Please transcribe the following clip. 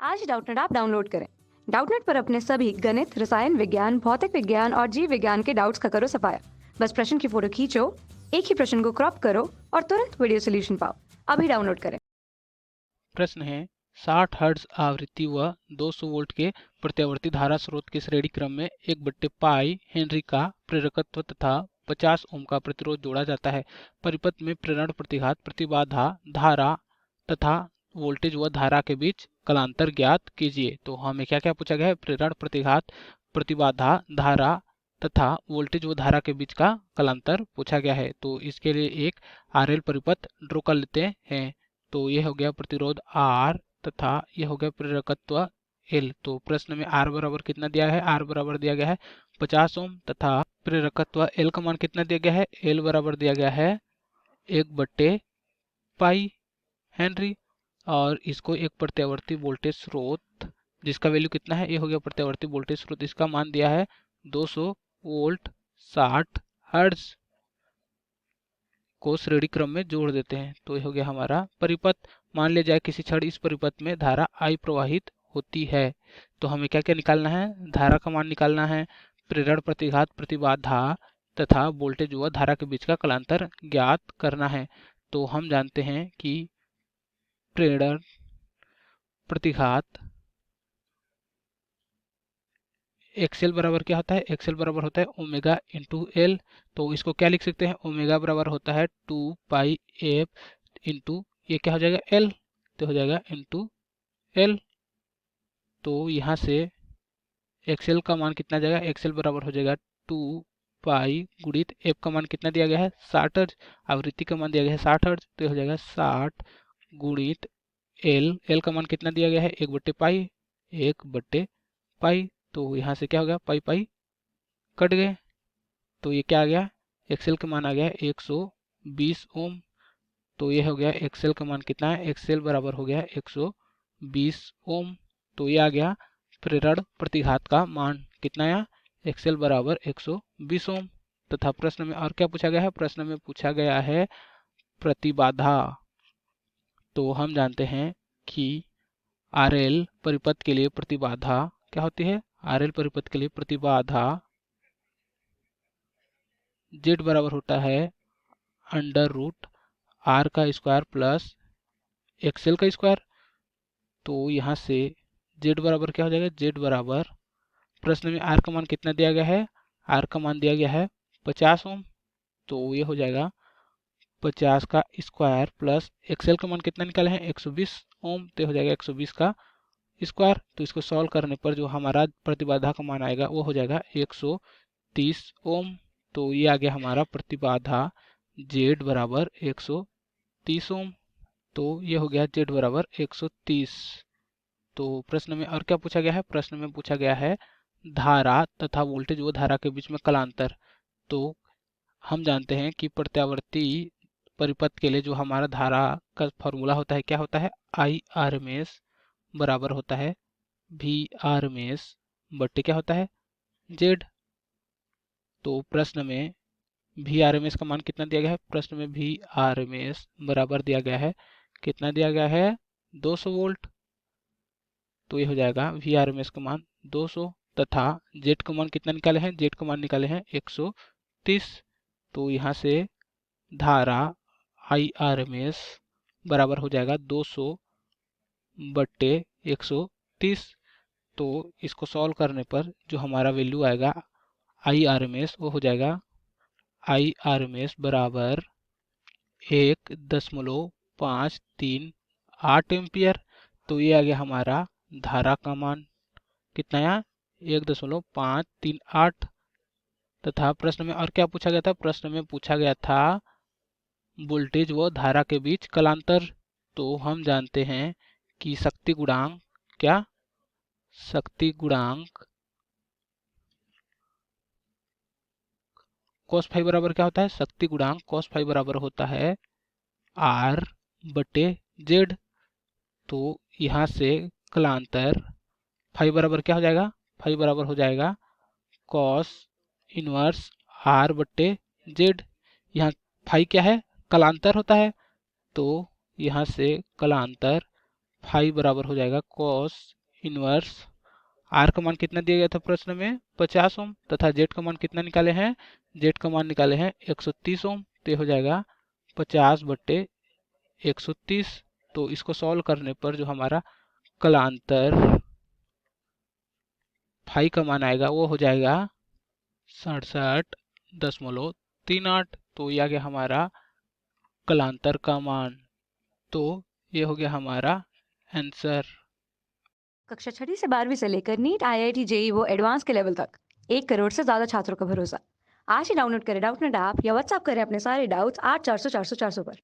आज Doubtnut app download करें। Doubtnut पर अपने सभी गणित, रसायन विज्ञान, भौतिक विज्ञान और जीव विज्ञान के डाउट्स का करो सफाया। बस प्रश्न की फोटो खींचो, एक ही प्रश्न को क्रॉप करो और तुरंत वीडियो सोल्यूशन पाओ। अभी डाउनलोड करें। प्रश्न है 60 हर्ट्ज आवृत्ति व 200 वोल्ट के प्रत्यावर्ती धारा स्रोत के श्रेणी क्रम में 1/पाई हेनरी का प्रेरकत्व तथा 50 ओम का प्रतिरोध जोड़ा जाता है। परिपथ में प्रेरण प्रतिघात, प्रतिबाधा, धारा तथा वोल्टेज व धारा के बीच कलांतर ज्ञात कीजिए। तो हमें क्या क्या पूछा गया है? प्रेरण प्रतिघात, प्रतिबाधा, धारा तथा वोल्टेज व धारा के बीच का कलांतर पूछा गया है। तो इसके लिए एक आरएल परिपथ ड्रॉ कर लेते हैं। तो ये हो गया प्रतिरोध R तथा ये हो गया प्रेरकत्व L। तो प्रश्न में R बराबर कितना दिया है? R बराबर दिया गया है 50 ओम तथा प्रेरकत्व L का मान कितना दिया गया है? L बराबर दिया गया है 1/पाई हेनरी। और इसको एक प्रत्यावर्ती वोल्टेज स्रोत जिसका वैल्यू कितना है? ये हो गया प्रत्यावर्ती वोल्टेज स्रोत, इसका मान दिया है 200 वोल्ट 60 हर्ट्ज को श्रेणी क्रम में जोड़ देते हैं। तो ये हो गया हमारा परिपथ। मान लिया जाए किसी क्षण इस परिपथ में धारा I प्रवाहित होती है। तो हमें क्या क्या निकालना है? धारा का मान निकालना है, प्रेरण प्रतिघात, प्रतिबाधा तथा वोल्टेज व धारा के बीच का कलांतर ज्ञात करना है। तो हम जानते हैं कि प्रेरण प्रतिघात एक्सएल बराबर क्या होता है? एक्सएल बराबर होता है ओमेगा इंटू एल। तो इसको क्या लिख सकते हैं? ओमेगा बराबर होता है 2 पाई इंटू ये क्या हो जाएगा? एल। तो हो जाएगा इंटू एल। तो यहाँ से एक्सएल का मान कितना जाएगा? एक्सएल बराबर हो जाएगा 2 पाई गुणित एफ का मान कितना दिया गया है? 60 हर्ट्ज। आवृत्ति का मान दिया गया है 60 हर्ट्ज। तो हो जाएगा 60 गुणित एल। एल का मान कितना दिया गया है? 1/पाई, 1/पाई। तो यहाँ से क्या हो गया? पाई पाई कट गए। तो ये क्या आ गया? एक्सएल का मान आ गया 120 ओम। तो ये हो गया एक्सएल का मान कितना है? एक्सएल बराबर हो गया 120 ओम। तो ये आ गया प्रेरण प्रतिघात का मान कितना आया? एक्सएल बराबर 120 ओम। तथा प्रश्न में और क्या पूछा गया है? प्रश्न में पूछा गया है प्रतिबाधा। तो हम जानते हैं कि आरएल परिपथ के लिए प्रतिबाधा क्या होती है? आरएल परिपथ के लिए प्रतिबाधा Z बराबर होता है √R का स्क्वायर प्लस एक्सएल का स्क्वायर। तो यहाँ से Z बराबर क्या हो जाएगा? Z बराबर प्रश्न में R का मान कितना दिया गया है? R का मान दिया गया है 50 ओम। तो ये हो जाएगा 50 का स्क्वायर प्लस एक्सएल का मान कितना निकाले हैं? 120 ओम। तो हो जाएगा 120 का स्क्वायर। तो इसको सॉल्व करने पर जो हमारा प्रतिबाधा का मान आएगा वो हो जाएगा 130 ओम। तो ये आ गया हमारा प्रतिबाधा Z बराबर 130 ओम। तो ये हो गया Z बराबर 130। तो प्रश्न में और क्या पूछा गया है? प्रश्न में पूछा गया है धारा तथा वोल्टेज व धारा के बीच में कलांतर। तो हम जानते हैं कि प्रत्यावर्ती परिपथ के लिए जो हमारा धारा का फॉर्मूला होता है क्या होता है? IRMS बराबर होता है VRMS बट्टे क्या होता है? Z। तो प्रश्न में VRMS का मान कितना दिया गया है? प्रश्न में VRMS बराबर दिया गया है कितना दिया गया है? 200 वोल्ट। तो ये हो जाएगा VRMS का मान 200 तथा Z का मान कितना निकाले हैं? Z का मान निकाले हैं 130। तो यहाँ से धारा IRMS बराबर हो जाएगा 200 बट्टे 130। तो इसको सॉल्व करने पर जो हमारा वैल्यू आएगा IRMS वो हो जाएगा IRMS बराबर 1.538 एम्पियर। तो ये आ गया हमारा धारा का मान कितना आया? 1.538। तथा प्रश्न में और क्या पूछा गया था? प्रश्न में पूछा गया था वोल्टेज व धारा के बीच कलांतर। तो हम जानते हैं कि शक्ति गुणांक क्या? शक्ति गुणांक cos फाई बराबर क्या होता है? शक्ति गुणांक cos फाई बराबर होता है R/Z। तो यहाँ से कलांतर फाई बराबर क्या हो जाएगा? फाई बराबर हो जाएगा cos इनवर्स R/Z। यहाँ फाई क्या है? कलांतर होता है। तो यहाँ से कलांतर फाई बराबर हो जाएगा cos इनवर्स आर का मान कितना दिया गया था प्रश्न में 50 ओम तथा जेड का मान कितना निकाले हैं जेड का मान निकाले हैं 130 ओम तो ये हो जाएगा 50/130। तो इसको सॉल्व करने पर जो हमारा कलांतर फाई का मान आएगा वो हो जाएगा 67.38। तो ये आ गया हमारा कलांतर का मान। तो ये हो गया हमारा आंसर। कक्षा 6ठी से 12वीं से लेकर नीट, आईआईटी, जेई वो एडवांस के लेवल तक 1 करोड़ से ज्यादा छात्रों का भरोसा। आज ही डाउनलोड करें डाउटनेट ऐप या व्हाट्सएप करें अपने सारे डाउट्स 8400 400 400 पर।